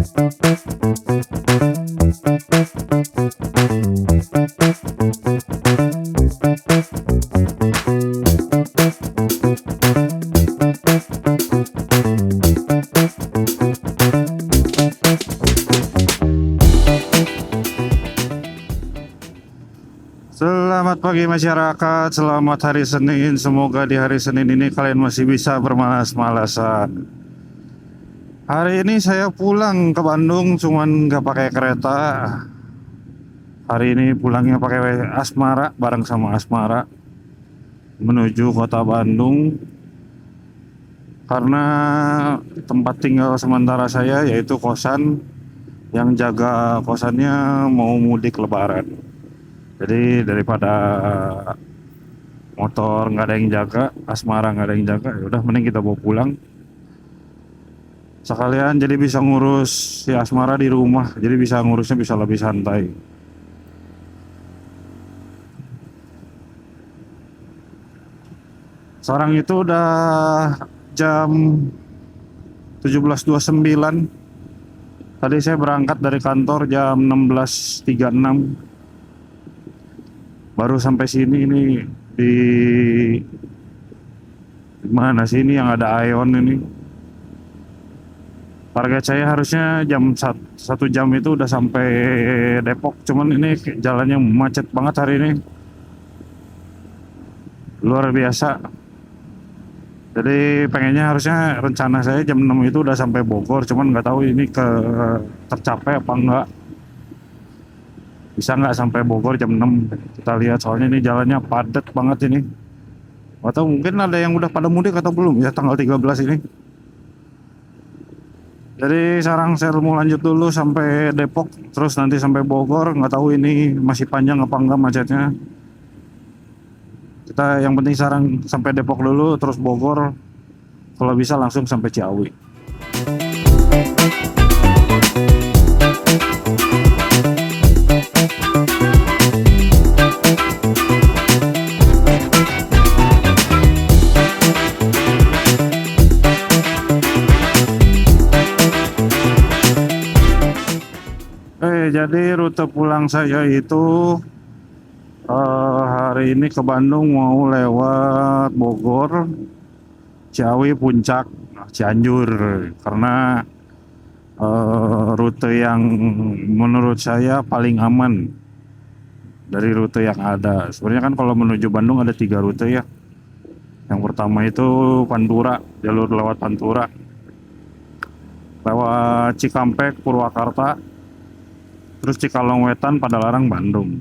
Selamat pagi masyarakat, selamat hari Senin. Semoga di hari Senin ini kalian masih bisa bermalas-malasan. Hari ini saya pulang ke Bandung, cuman nggak pakai kereta. Hari ini pulangnya pakai Asmara, bareng sama Asmara, menuju kota Bandung. Karena tempat tinggal sementara saya yaitu kosan, yang jaga kosannya mau mudik lebaran. Jadi daripada motor nggak ada yang jaga, Asmara nggak ada yang jaga, ya udah mending kita bawa pulang. Sekalian jadi bisa ngurus si Asmara di rumah, jadi bisa ngurusnya bisa lebih santai. Sekarang itu udah jam 17.29. Tadi saya berangkat dari kantor jam 16.36. Baru sampai sini ini di mana sini yang ada Aeon ini. Target saya harusnya jam 1 jam itu udah sampai Depok, cuman ini jalannya macet banget hari ini. Luar biasa. Jadi pengennya harusnya rencana saya jam 6 itu udah sampai Bogor, cuman nggak tahu ini tercapai apa enggak. Bisa nggak sampai Bogor jam 6? Kita lihat, soalnya ini jalannya padat banget ini. Atau mungkin ada yang udah pada mudik atau belum ya tanggal 13 ini. Jadi sekarang saya mau lanjut dulu sampai Depok, terus nanti sampai Bogor. Nggak tahu ini masih panjang apa enggak macetnya. Kita yang penting sekarang sampai Depok dulu, terus Bogor. Kalau bisa langsung sampai Ciawi. Jadi rute pulang saya itu hari ini ke Bandung mau lewat Bogor, Ciawi, Puncak, Cianjur. Karena rute yang menurut saya paling aman dari rute yang ada. Sebenarnya kan kalau menuju Bandung ada 3 rute ya. Yang pertama itu Pantura, jalur lewat Pantura, lewat Cikampek, Purwakarta, terus Cikalongwetan, Padalarang, Bandung.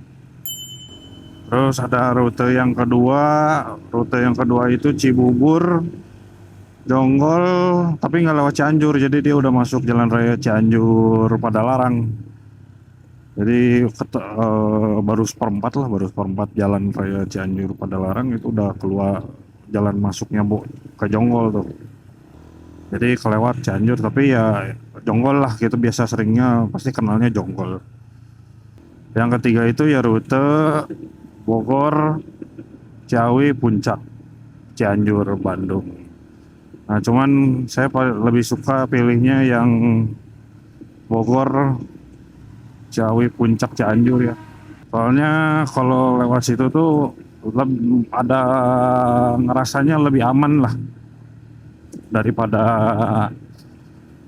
Terus ada rute yang kedua itu Cibubur, Jonggol, tapi nggak lewat Cianjur, jadi dia udah masuk jalan raya Cianjur, Padalarang. Jadi baru seperempat jalan raya Cianjur, Padalarang itu udah keluar jalan masuknya ke Jonggol tuh. Jadi kelewat Cianjur, tapi ya Jonggol lah gitu, biasa seringnya pasti kenalnya Jonggol. Yang ketiga itu ya rute Bogor, Ciawi, Puncak, Cianjur, Bandung. Nah cuman saya lebih suka pilihnya yang Bogor, Ciawi, Puncak, Cianjur ya. Soalnya kalau lewat situ tuh ada ngerasanya lebih aman lah daripada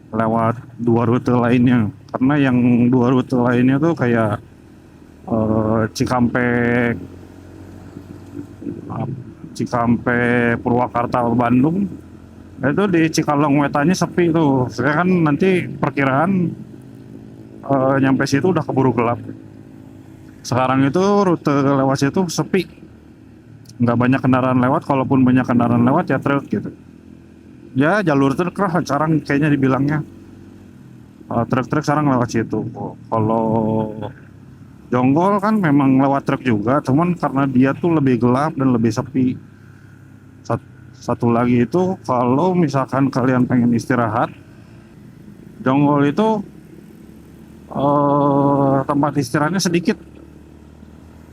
lewat 2 rute lainnya. Karena yang 2 rute lainnya tuh kayak Cikampek, Purwakarta, Bandung. Itu di Cikalongwetannya sepi tuh. Saya kan nanti perkiraan nyampe situ udah keburu gelap. Sekarang itu rute lewat situ sepi, nggak banyak kendaraan lewat. Kalaupun banyak kendaraan lewat ya truk gitu. Ya jalur truk lah sekarang kayaknya dibilangnya. Truk-truk sekarang lewat situ. Kalau Jonggol kan memang lewat truk juga, cuman karena dia tuh lebih gelap dan lebih sepi. Satu lagi itu kalau misalkan kalian pengen istirahat, Jonggol itu tempat istirahatnya sedikit,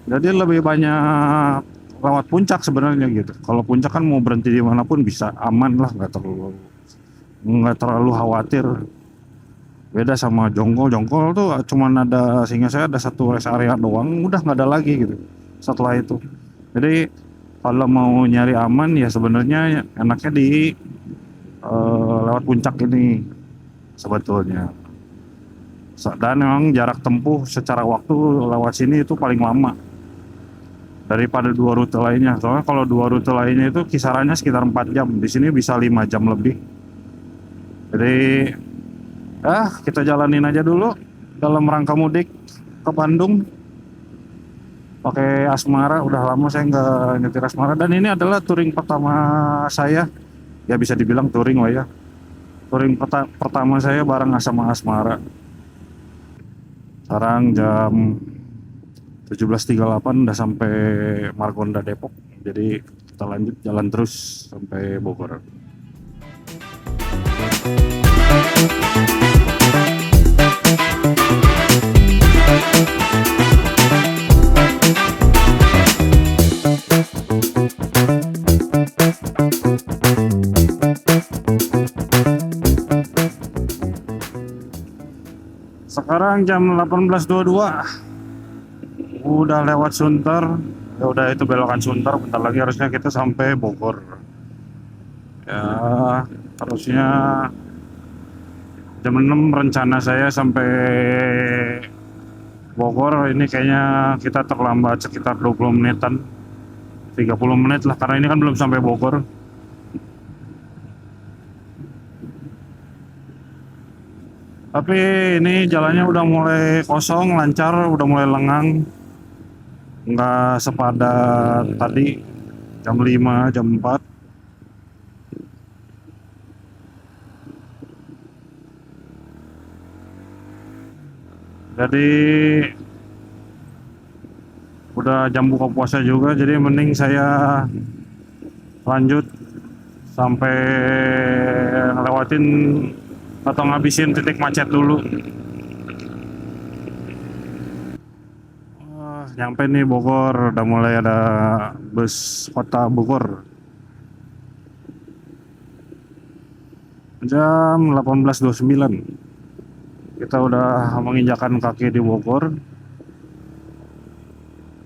jadi lebih banyak lewat Puncak sebenarnya gitu. Kalau Puncak kan mau berhenti dimanapun bisa, aman lah, nggak terlalu khawatir. Beda sama Jonggol. Jonggol tuh cuman ada, sehingga saya ada satu rest area doang, udah nggak ada lagi gitu setelah itu. Jadi kalau mau nyari aman ya sebenarnya enaknya di lewat puncak ini sebetulnya. Dan memang jarak tempuh secara waktu lewat sini itu paling lama daripada dua rute lainnya. Soalnya kalau dua rute lainnya itu kisarannya sekitar 4 jam. Di sini bisa 5 jam lebih. Jadi kita jalanin aja dulu dalam rangka mudik ke Bandung pakai Asmara. Udah lama saya nggak nyetir Asmara, dan ini adalah touring pertama saya, ya bisa dibilang touring lah ya. Touring pertama saya bareng sama Asmara. Sekarang jam 17.38 udah sampai Margonda Depok. Jadi kita lanjut jalan terus sampai Bogor. Sekarang jam 18.22, udah lewat Sunter. Ya udah, itu belokan Sunter, bentar lagi harusnya kita sampai Bogor. Ya harusnya jam 6 rencana saya sampai Bogor. Ini kayaknya kita terlambat sekitar 20 menitan, 30 menit lah, karena ini kan belum sampai Bogor. Tapi ini jalannya udah mulai kosong, lancar, udah mulai lengang. Nggak sepadat tadi jam 5, jam 4. Jadi udah jam buka puasa juga, jadi mending saya lanjut sampai ngelewatin atau ngabisin titik macet dulu. Nyampe nih Bogor, udah mulai ada bus kota Bogor. Jam 18.29 kita udah menginjakan kaki di Bogor.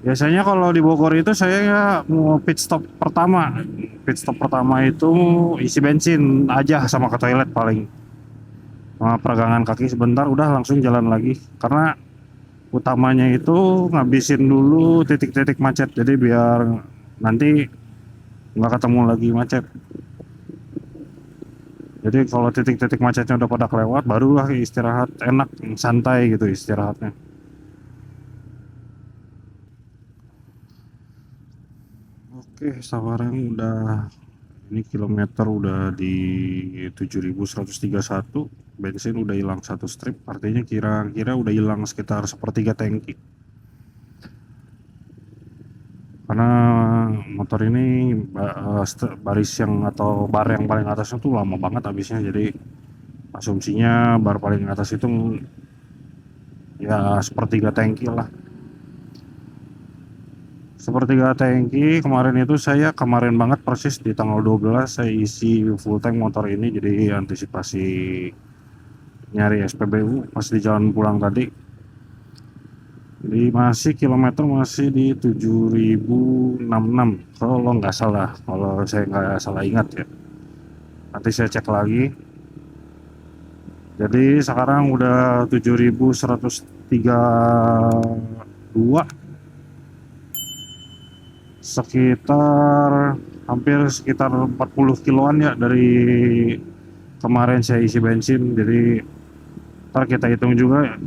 Biasanya kalau di Bogor itu saya mau pit stop pertama. Pit stop pertama itu isi bensin aja sama ke toilet paling. Peregangan kaki sebentar, udah langsung jalan lagi. Karena utamanya itu ngabisin dulu titik-titik macet, jadi biar nanti nggak ketemu lagi macet. Jadi kalau titik-titik macetnya udah pada kelewat, barulah istirahat enak, santai gitu istirahatnya. Oke, Sawarang udah, ini kilometer udah di 7.131, bensin udah hilang satu strip, artinya kira-kira udah hilang sekitar sepertiga tangki. Karena motor ini baris yang atau bar yang paling atasnya tuh lama banget habisnya, jadi asumsinya bar paling atas itu ya sepertiga tangki lah. Sepertiga tangki. Kemarin banget persis di tanggal 12 saya isi full tank motor ini, jadi antisipasi nyari SPBU pas di jalan pulang tadi. Jadi kilometer masih di 7.066 kalau nggak salah, kalau saya nggak salah ingat ya. Nanti saya cek lagi. Jadi sekarang udah 7.132, sekitar 40 kiloan ya dari kemarin saya isi bensin. Jadi ntar kita hitung juga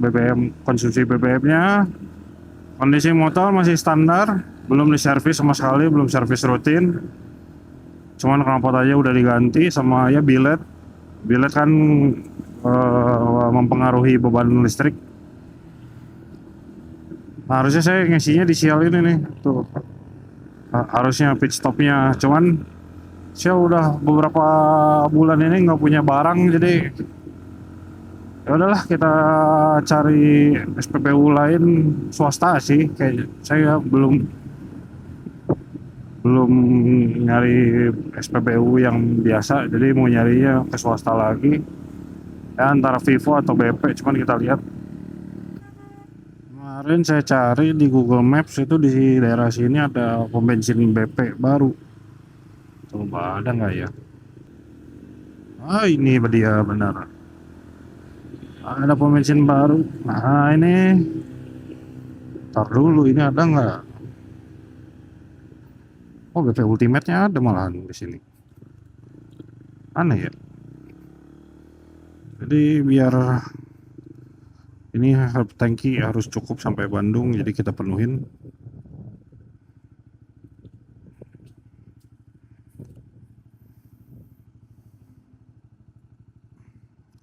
konsumsi BBM-nya. Kondisi motor masih standar, belum diservis sama sekali, belum servis rutin. Cuman knalpot aja udah diganti, sama ya bilet kan mempengaruhi beban listrik. Nah, harusnya saya ngisinya di sial ini nih tuh. Harusnya pit stopnya, cuman saya udah beberapa bulan ini nggak punya barang, jadi ya udahlah kita cari SPBU lain swasta sih. Kayak saya belum nyari SPBU yang biasa, jadi mau nyarinya ke swasta lagi. ya antara Vivo atau BP, cuman kita lihat. Kemarin saya cari di Google Maps itu di daerah sini ada pom bensin BP baru. Coba ada nggak ya? Ah, ini dia benar. Ada pom bensin baru. Nah ini, tar dulu ini ada nggak? Oh, BP Ultimate-nya ada malahan di sini. Aneh ya. Jadi biar ini tangki harus cukup sampai Bandung, jadi kita penuhin.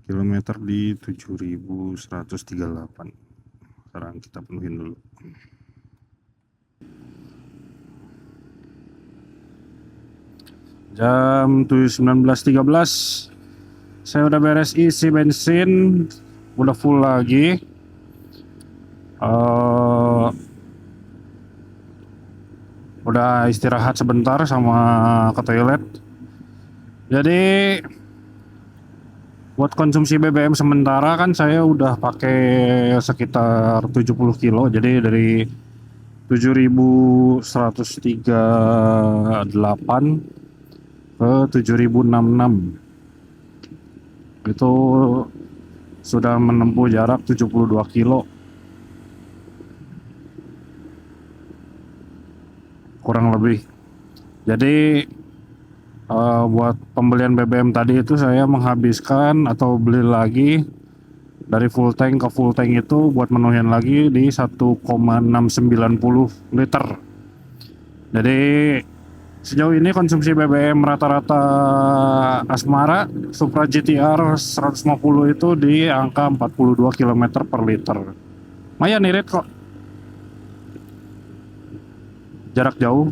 Kilometer di 7.138. Sekarang kita penuhin dulu. Jam 19.13. Saya udah beres isi bensin, udah full lagi. Udah istirahat sebentar sama ke toilet. Jadi buat konsumsi BBM sementara kan saya udah pakai sekitar 70 kilo. Jadi dari 7.138 ke 7.066. Itu sudah menempuh jarak 72 kilo kurang lebih. Jadi buat pembelian BBM tadi itu saya menghabiskan atau beli lagi dari full tank ke full tank itu buat menuhin lagi di 1,690 liter. Jadi sejauh ini konsumsi BBM rata-rata Asmara Supra GTR 150 itu di angka 42 km per liter. Lumayan irit kok. Jarak jauh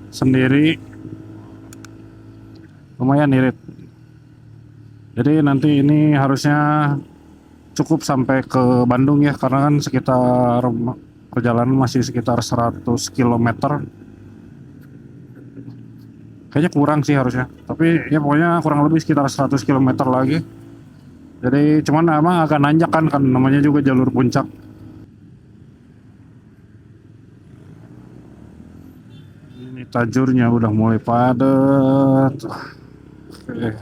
sendiri lumayan irit. Jadi nanti ini harusnya cukup sampai ke Bandung ya, karena kan sekitar perjalanan masih sekitar 100 km. Kayaknya kurang sih harusnya, tapi ya pokoknya kurang lebih sekitar 100 km lagi. Jadi cuman emang agak nanjak kan namanya juga jalur puncak. Ini tajurnya udah mulai padat. Oke.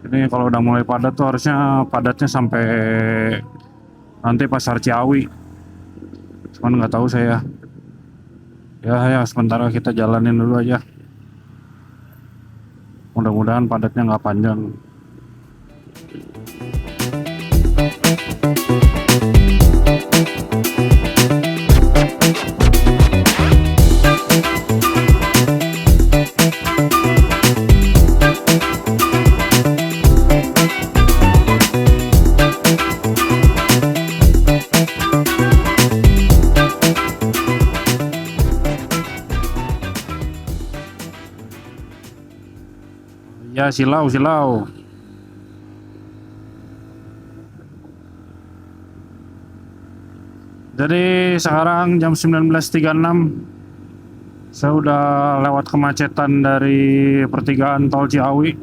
Ini kalau udah mulai padat tuh harusnya padatnya sampai nanti Pasar Ciawi. Cuman nggak tahu saya. Ya sementara kita jalanin dulu aja. Mudah-mudahan padatnya nggak panjang. Ya silau. Jadi sekarang jam 19.36. Saya udah lewat kemacetan dari pertigaan tol Ciawi.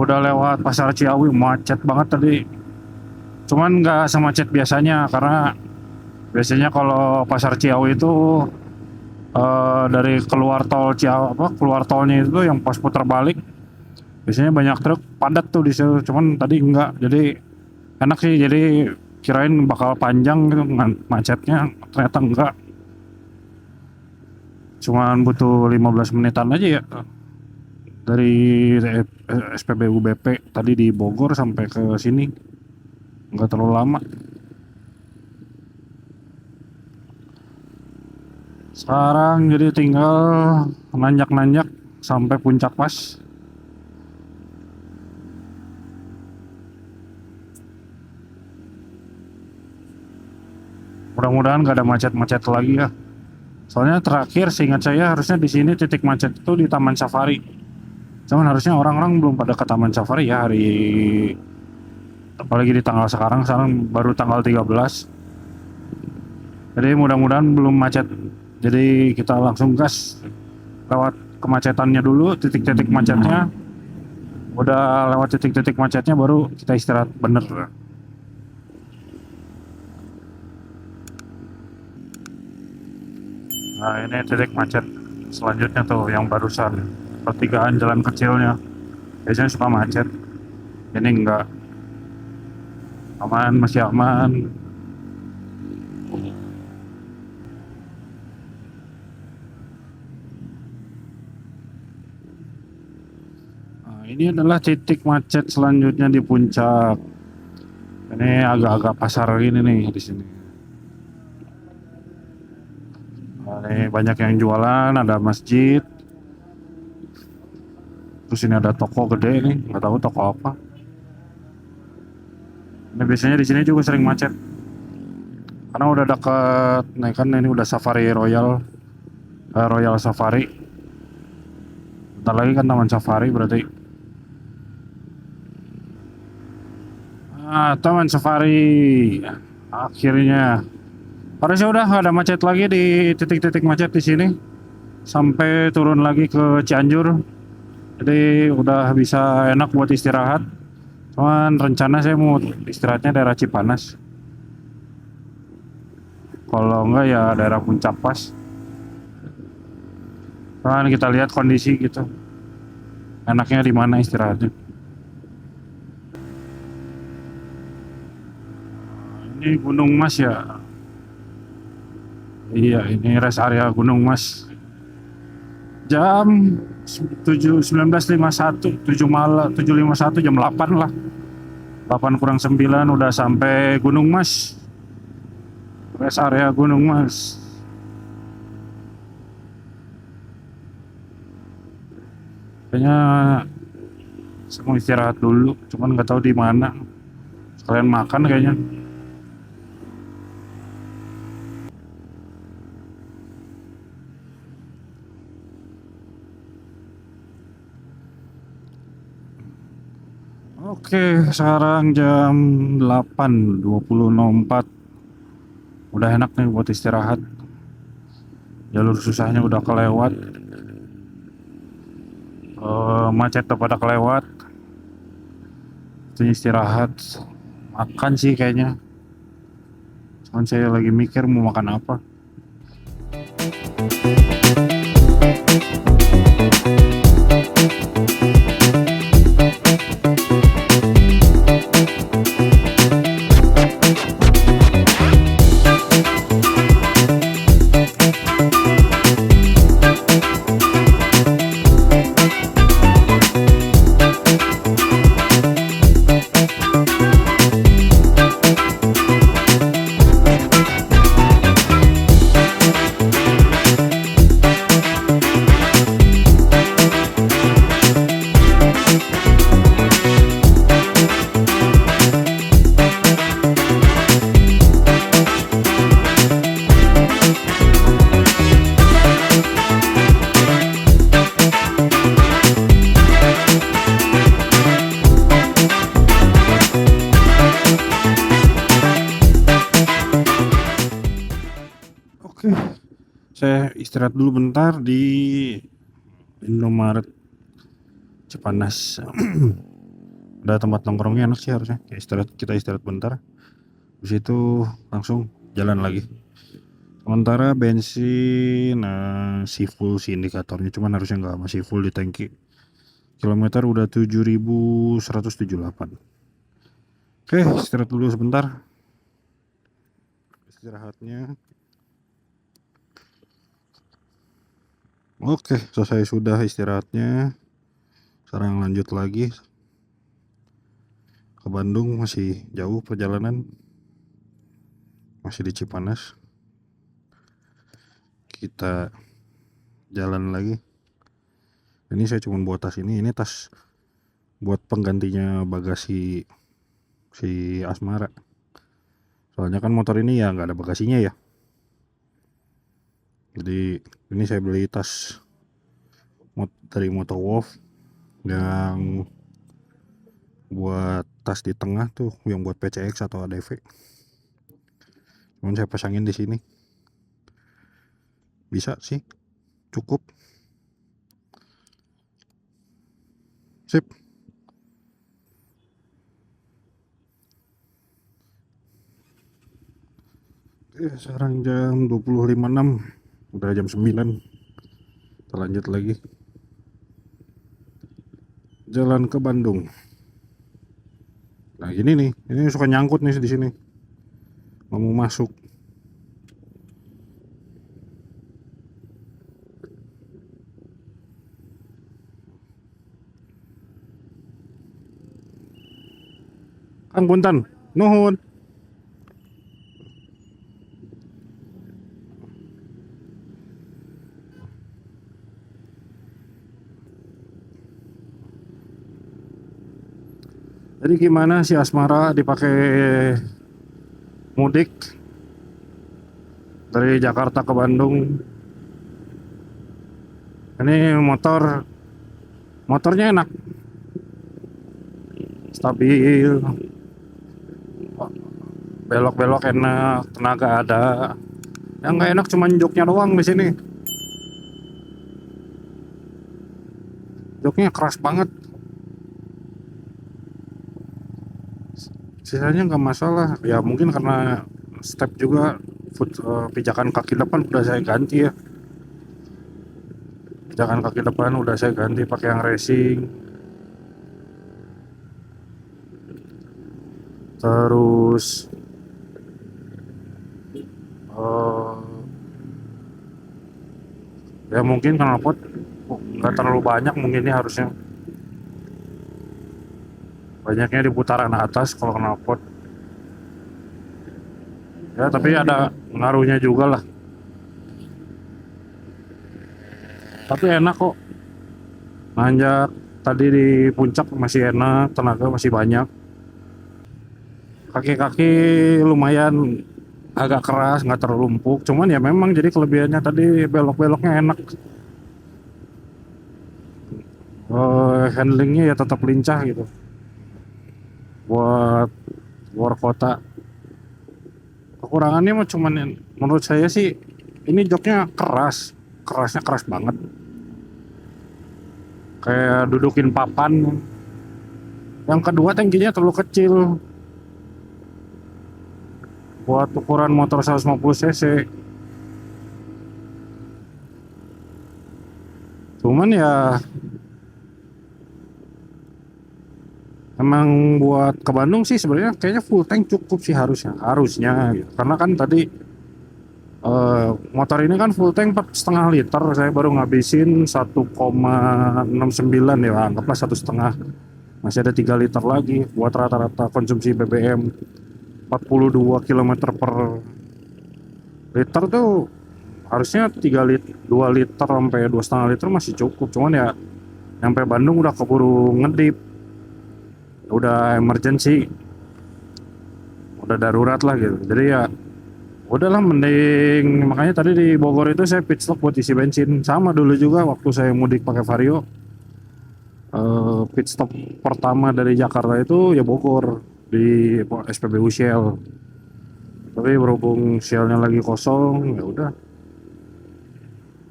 Udah lewat Pasar Ciawi, macet banget tadi. Cuman nggak semacet biasanya, karena biasanya kalau Pasar Ciawi itu dari keluar tol keluar tolnya itu yang pas putar balik biasanya banyak truk padat tuh di situ. Cuman tadi enggak, jadi enak sih. Jadi kirain bakal panjang gitu macetnya, ternyata enggak. Cuman butuh 15 menitan aja ya dari SPBU BP tadi di Bogor sampai ke sini, enggak terlalu lama. Sekarang jadi tinggal nanjak-nanjak sampai puncak pas. Mudah-mudahan gak ada macet-macet lagi ya. Soalnya terakhir seingat saya harusnya di sini titik macet itu di Taman Safari. Cuman harusnya orang-orang belum pada ke Taman Safari ya apalagi di tanggal sekarang baru tanggal 13. Jadi mudah-mudahan belum macet. Jadi kita langsung gas lewat kemacetannya dulu, titik-titik macetnya. Udah lewat titik-titik macetnya baru kita istirahat bener. Nah ini titik macet selanjutnya tuh yang barusan, pertigaan jalan kecilnya. Biasanya suka macet, ini enggak, aman, masih aman. Nah, ini adalah titik macet selanjutnya di puncak. Ini agak-agak pasar gini nih di sini. Nah, ini banyak yang jualan, ada masjid. Terus ini ada toko gede nih, nggak tahu toko apa. Ini biasanya di sini juga sering macet. Karena udah dekat, nah kan ini udah Safari Royal, Royal Safari. Bentar lagi kan Taman Safari berarti. Taman Safari. Akhirnya. Harusnya udah nggak ada macet lagi di titik-titik macet di sini. Sampai turun lagi ke Cianjur. Jadi udah bisa enak buat istirahat. Cuman rencana saya mau istirahatnya daerah Cipanas. Kalau enggak ya daerah Puncak Pas. Cuman kita lihat kondisi gitu. Enaknya di mana istirahatnya. Ini Gunung Mas ya. Iya, ini rest area Gunung Mas. Jam 19.51, 7 malam, 7.51, jam 8 lah. 8 kurang 9 udah sampai Gunung Mas. Rest area Gunung Mas. Kayaknya saya mau istirahat dulu, cuman nggak tahu di mana. Sekalian makan kayaknya. Oke, sekarang jam 8.20.04. Udah enak nih buat istirahat. Jalur susahnya udah kelewat. Macet udah pada kelewat. Itu istirahat. Makan sih kayaknya. Cuman saya lagi mikir mau makan apa. Oke, saya istirahat dulu bentar di Indomaret Cipanas. Ada tempat nongkrongnya enak sih harusnya. Kita istirahat bentar. Habis itu langsung jalan lagi. Sementara bensin masih full sih indikatornya, cuman harusnya nggak masih full di tangki. Kilometer udah 7.178. Oke, istirahat dulu sebentar. Istirahatnya. Oke, selesai sudah istirahatnya. Sekarang lanjut lagi ke Bandung, masih jauh perjalanan. Masih di Cipanas. Kita jalan lagi. Ini saya cuma buat tas ini tas buat penggantinya bagasi si Asmara. Soalnya kan motor ini ya nggak ada bagasinya ya. Jadi ini saya beli tas dari Motowolf yang buat tas di tengah tuh, yang buat PCX atau ADV. Cuman saya pasangin di sini. Bisa sih, cukup. Sip. Sekarang jam 20.56, udah jam 9. Kita lanjut lagi jalan ke Bandung. Nah gini nih, ini suka nyangkut nih di sini, nggak mau masuk. Kang Punten, nuhun. Jadi gimana si Asmara dipakai mudik dari Jakarta ke Bandung? Ini motornya enak, stabil, belok-belok enak, tenaga ada. Yang nggak enak cuma joknya doang di sini. Joknya keras banget. Sisanya nggak masalah. Ya mungkin karena step juga, pijakan kaki depan udah saya ganti ya. Pijakan kaki depan udah saya ganti pakai yang racing. Terus eh, ya mungkin knalpot nggak terlalu banyak, mungkin ini harusnya banyaknya di putaran atas kalau knalpot. Ya tapi ada ngaruhnya juga lah. Tapi enak kok. Nanjak tadi di puncak masih enak, tenaga masih banyak. Kaki-kaki lumayan agak keras, nggak terlalu empuk. Cuman ya memang jadi kelebihannya tadi belok-beloknya enak. Handlingnya ya tetap lincah gitu. Buat luar kota. Kekurangannya mah cuman menurut saya sih ini joknya keras. Kerasnya keras banget. Kayak dudukin papan. Yang kedua tangkinya terlalu kecil buat ukuran motor 150 cc. Cuman ya emang buat ke Bandung sih sebenarnya kayaknya full tank cukup sih, harusnya gitu. Karena kan tadi motor ini kan full tank 4,5 liter, saya baru ngabisin 1,69 ya, anggaplah 1,5. Masih ada 3 liter lagi buat rata-rata konsumsi BBM 42 km per liter tuh. Harusnya 3 liter, 2 liter sampai 2,5 liter masih cukup. Cuman ya nyampe Bandung udah keburu ngedip, udah emergency, udah darurat lah gitu. Jadi ya udahlah, mending makanya tadi di Bogor itu saya pit stop buat isi bensin. Sama dulu juga waktu saya mudik pakai Vario, pit stop pertama dari Jakarta itu ya Bogor di SPBU Shell. Tapi berhubung Shellnya lagi kosong, ya udah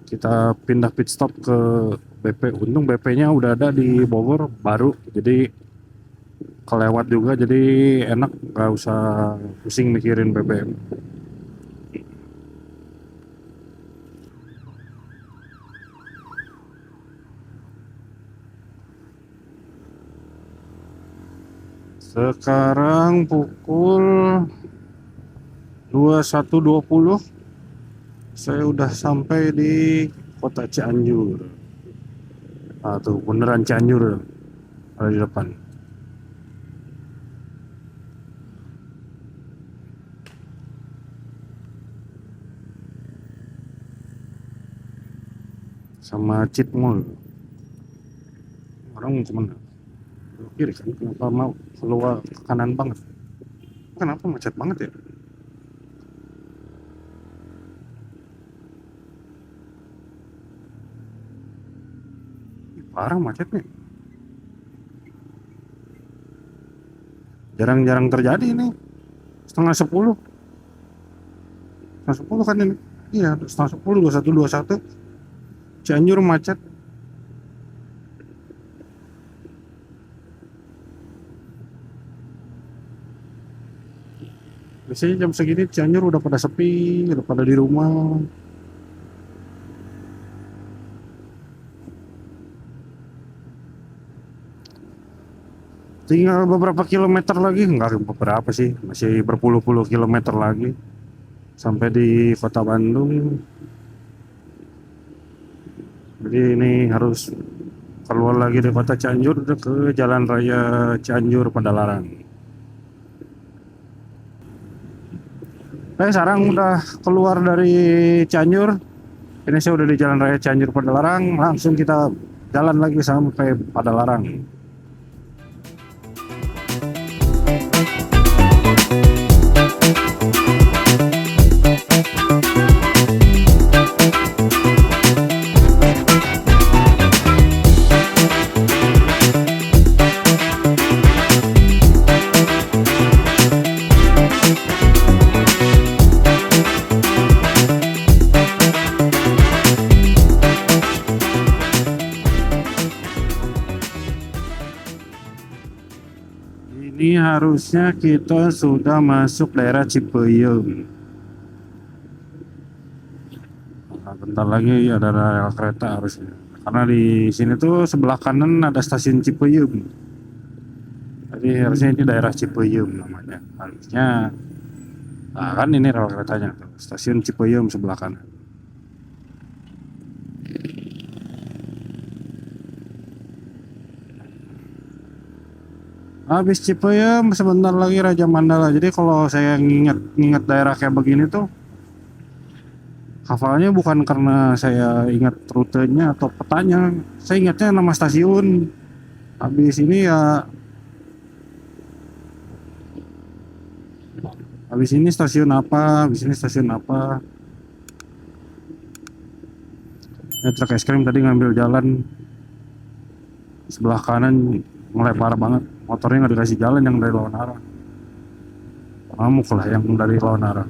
kita pindah pit stop ke BP. Untung BP-nya udah ada di Bogor baru, jadi kelewat juga, jadi enak, nggak usah pusing mikirin BBM. Sekarang pukul 21.20, saya udah sampai di kota Cianjur. Ah tuh beneran Cianjur ada di depan. Sama Cheat Mall. Orang mau kemana? Belok kiri kan? Kenapa mau keluar ke kanan banget? Kenapa macet banget ya? Ih, parah macetnya. Jarang-jarang terjadi ini. Setengah 10. Setengah 10 kan ini. Iya, setengah 10, 21, 21. Cianjur macet. Biasanya jam segini Cianjur udah pada sepi, udah pada di rumah. Tinggal beberapa kilometer lagi, enggak beberapa sih, masih berpuluh-puluh kilometer lagi sampai di kota Bandung. Jadi ini harus keluar lagi dari kota Cianjur ke Jalan Raya Cianjur Padalarang. Sekarang udah keluar dari Cianjur. Ini saya udah di Jalan Raya Cianjur Padalarang. Langsung kita jalan lagi sampai Padalarang. Ini harusnya kita sudah masuk daerah Cipeyum. Nah, bentar lagi ada rel kereta harusnya. Karena di sini tuh sebelah kanan ada stasiun Cipeyum. Jadi harusnya ini daerah Cipeyum namanya. Harusnya, nah kan ini rel keretanya tuh. Stasiun Cipeyum sebelah kanan. Habis Cipeyum sebentar lagi Raja Mandala. Jadi kalau saya nginget daerah kayak begini tuh hafalnya bukan karena saya ingat rutenya atau petanya. Saya ingatnya nama stasiun. Habis ini ya, habis ini stasiun apa, habis ini stasiun apa. Ini truk es krim tadi ngambil jalan sebelah kanan mulai parah banget. Motornya nggak dikasih jalan yang dari lawan arah. Ngamuk lah yang dari lawan arah.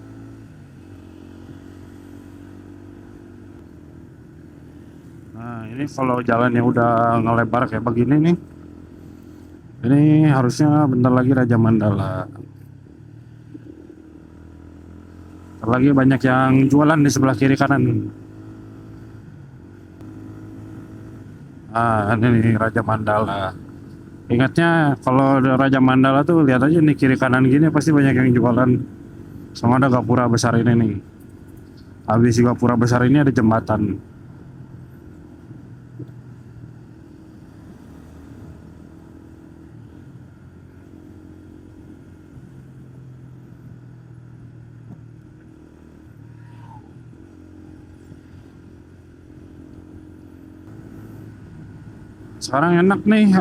Nah ini kalau jalannya udah ngelebar kayak begini nih, ini harusnya bentar lagi Raja Mandala. Bentar lagi banyak yang jualan di sebelah kiri kanan. Ah ini nih Raja Mandala. Ingatnya kalau ada Raja Mandala tuh lihat aja nih kiri kanan gini pasti banyak yang jualan. Sama ada gapura besar ini nih. Habis gapura besar ini ada jembatan. Sekarang enak nih,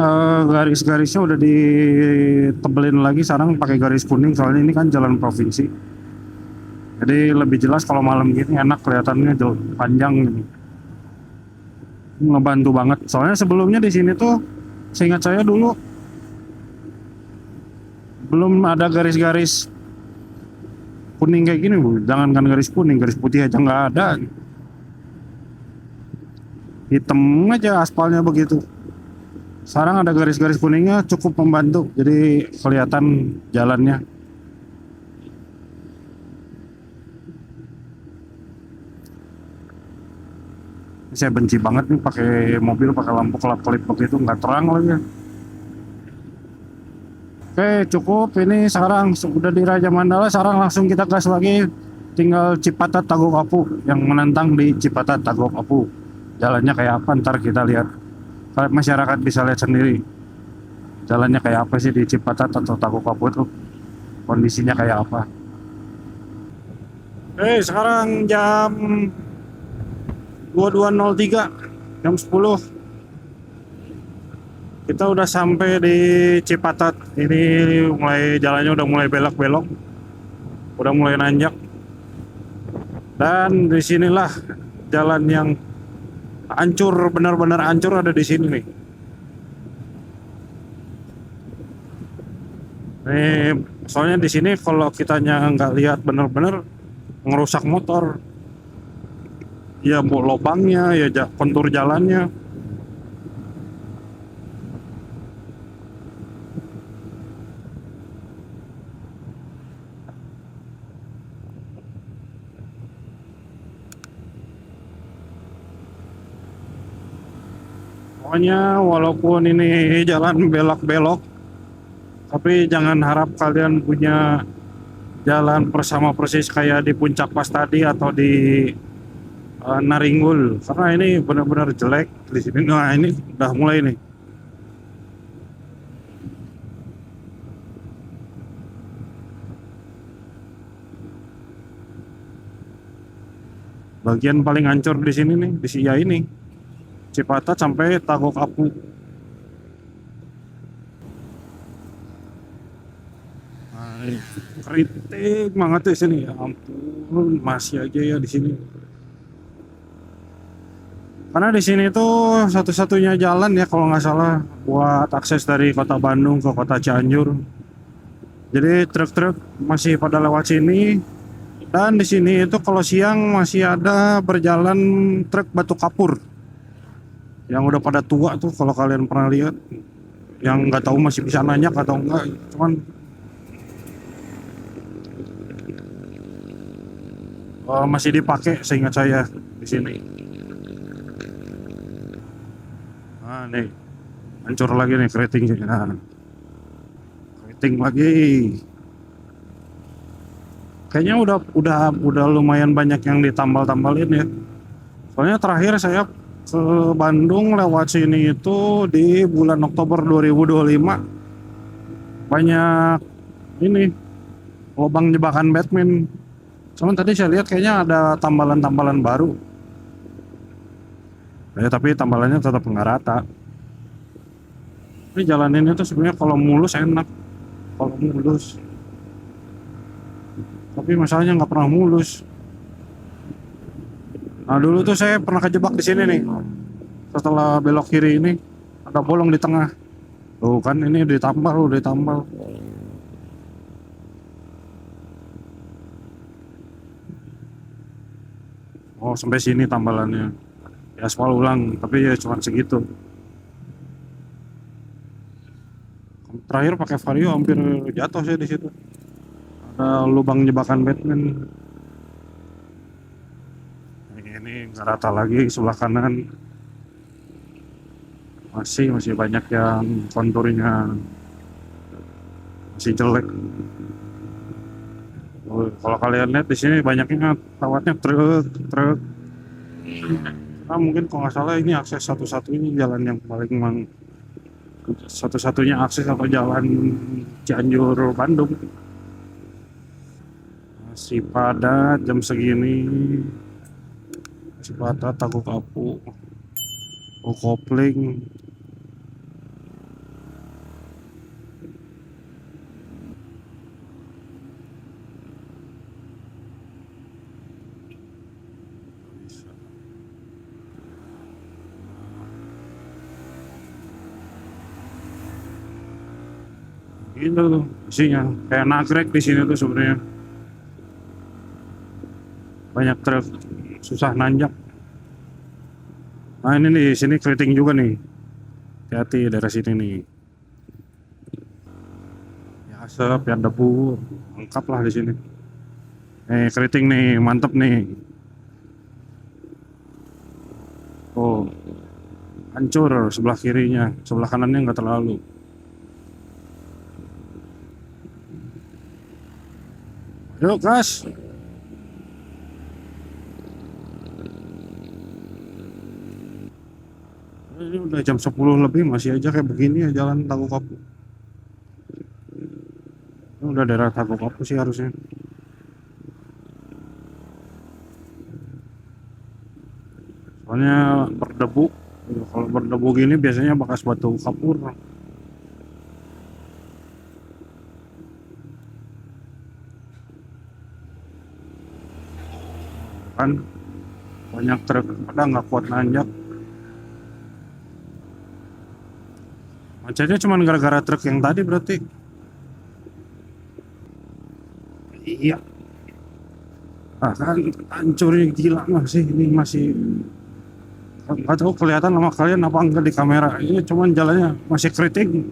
garis-garisnya udah ditebelin lagi. Sekarang pakai garis kuning soalnya ini kan jalan provinsi. Jadi lebih jelas kalau malam gini enak kelihatannya panjang gitu. Ngebantu banget. Soalnya sebelumnya di sini tuh, seingat saya dulu belum ada garis-garis kuning kayak gini, Bu. Jangankan garis kuning, garis putih aja nggak ada. Hitam aja aspalnya begitu. Sekarang ada garis-garis kuningnya cukup membantu, jadi kelihatan jalannya. Saya benci banget nih pakai mobil pakai lampu kelap-kelip begitu, nggak terang lagi. Oke, cukup. Ini sekarang sudah di Raja Mandala, sekarang langsung kita gas lagi. Tinggal Cipatat Tagok Apu yang menantang di Cipatat Tagok Apu. Jalannya kayak apa ntar kita lihat. Masyarakat bisa lihat sendiri jalannya kayak apa sih di Cipatat atau Tagok Apu itu, kondisinya kayak apa. Sekarang jam 22.03, jam 10 kita udah sampai di Cipatat. Ini mulai jalannya udah mulai belok-belok, udah mulai nanjak, dan disinilah jalan yang hancur, benar-benar hancur ada di sini nih. Soalnya di sini kalau kitanya nggak lihat benar-benar ngerusak motor, ya lubangnya, ya kontur jalannya. Pokoknya walaupun ini jalan belok-belok, tapi jangan harap kalian punya jalan bersama persis kayak di Puncak Pas tadi atau di Naringgul, karena ini benar-benar jelek di sini. Nah ini udah mulai nih. Bagian paling hancur di sini nih, di Sia ini, Cipatat sampai Tagok Apu. Nah, ini kritik banget di sini. Ya ampun, masih aja ya di sini. Karena di sini tuh satu-satunya jalan ya kalau nggak salah buat akses dari kota Bandung ke kota Cianjur. Jadi truk-truk masih pada lewat sini. Dan di sini itu kalau siang masih ada berjalan truk batu kapur yang udah pada tua tuh, kalau kalian pernah lihat. Yang nggak tahu masih bisa nanyak atau enggak, cuman masih dipakai seingat saya di sini. Nah nih hancur lagi nih keriting. Nah, keriting lagi. Kayaknya udah lumayan banyak yang ditambal-tambalin ya. Soalnya terakhir saya ke Bandung lewat sini itu di bulan Oktober 2025. Banyak ini lubang jebakan Batman. Cuman tadi saya lihat kayaknya ada tambalan-tambalan baru. Ya, tapi tambalannya tetap nggak rata. Ini jalan ini tuh sebenarnya kalau mulus enak. Kalau mulus. Tapi masalahnya nggak pernah mulus. Nah dulu tuh saya pernah kejebak di sini nih. Setelah belok kiri ini ada bolong di tengah. Tuh kan ini ditambal. Oh sampai sini tambalannya. Ya aspal ulang, tapi ya cuma segitu. Terakhir pakai Vario hampir jatuh saya di situ. Ada lubang jebakan Batman. Ini nggak rata lagi sebelah kanan. Masih banyak yang konturnya masih jelek. Oh, kalau kalian lihat di sini banyaknya lewatnya truk. Nah, mungkin kalau nggak salah ini akses satu-satunya jalan yang paling satu-satunya akses atau jalan Cianjur Bandung. Masih padat jam segini. Masih padat Tagok Apu. Kopling. Gitu tuh isinya kayak nagrek di sini tuh sebenarnya. Banyak truk susah nanjak. Nah ini di sini keriting juga nih. Hati-hati daerah sini nih. Ya asap, ya debu, lengkap lah di sini. Keriting nih, mantep nih. Oh, hancur sebelah kirinya, sebelah kanannya nggak terlalu. Yuk gas. Ini udah jam 10 lebih masih aja kayak begini ya jalan Tagok Apu. Ini udah daerah Tagok Apu sih harusnya. Soalnya berdebu. Kalau berdebu gini biasanya bekas batu kapur. Kan banyak truk pada nggak kuat nanjak. Macetnya cuma gara-gara truk yang tadi berarti. Iya. Ah kan hancurnya gila sih ini masih nggak tahu kelihatan sama kalian apa enggak di kamera. Ini cuman jalannya masih keriting.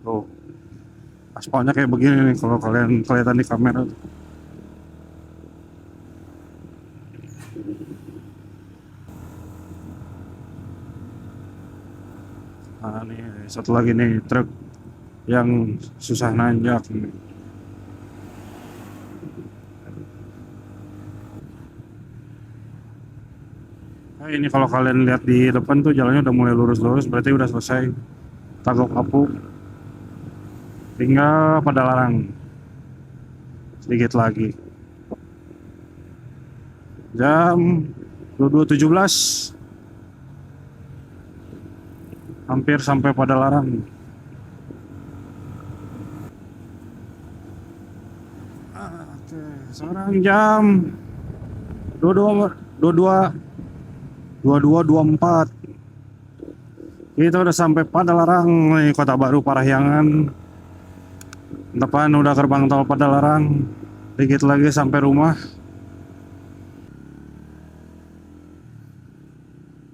Tuh aspalnya kayak begini nih kalau kalian kelihatan di kamera. Nah, nih satu lagi nih truk yang susah nanjak nih. Nah, ini kalau kalian lihat di depan tuh jalannya udah mulai lurus-lurus, berarti udah selesai. Tagok Apu, tinggal pada larang sedikit lagi. Jam 22.17, hampir sampai pada larang. Oke, sekarang jam 22 22.24. Kita udah sampai pada larang nih, Kota Baru Parahyangan. Depan udah gerbang tol pada larang. Dikit lagi sampai rumah.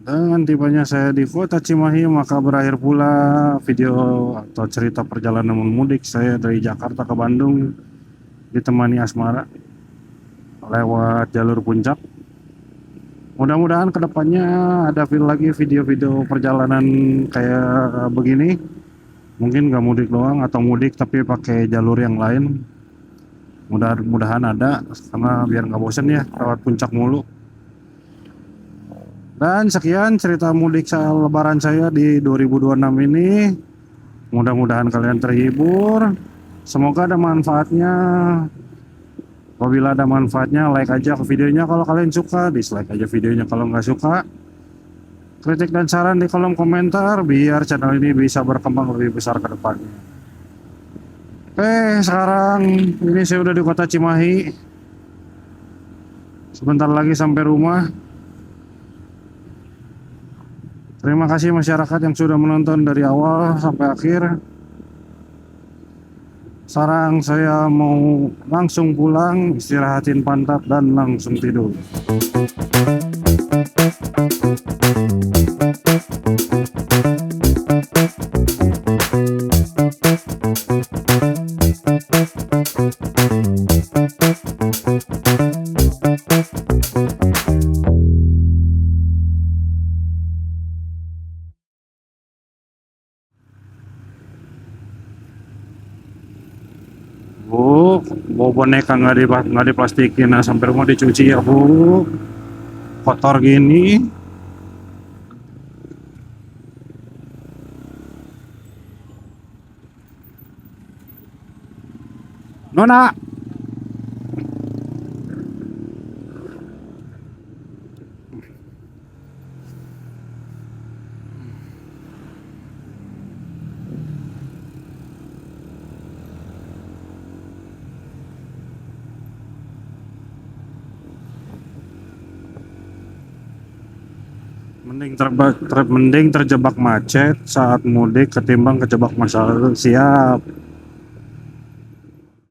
Dengan tibanya saya di Kota Cimahi, maka berakhir pula video atau cerita perjalanan mudik saya dari Jakarta ke Bandung ditemani Asmara lewat jalur puncak. Mudah-mudahan kedepannya ada lagi video-video perjalanan kayak begini. Mungkin nggak mudik doang atau mudik tapi pakai jalur yang lain. Mudah-mudahan ada, karena biar nggak bosen ya lewat puncak mulu. Dan sekian cerita mudik lebaran saya di 2026 ini. Mudah-mudahan kalian terhibur. Semoga ada manfaatnya. Apabila ada manfaatnya, like aja ke videonya kalau kalian suka, dislike aja videonya kalau nggak suka. Kritik dan saran di kolom komentar biar channel ini bisa berkembang lebih besar ke depannya. Oke, sekarang ini saya udah di Kota Cimahi. Sebentar lagi sampai rumah. Terima kasih masyarakat yang sudah menonton dari awal sampai akhir. Sekarang saya mau langsung pulang, istirahatin pantat dan langsung tidur. Bu, bawa boneka nggak diplastikin, nah sampai rumah dicuci ya Bu. Kotor gini. Nona. Mending terjebak macet saat mudik ketimbang kejebak masalah. Siap.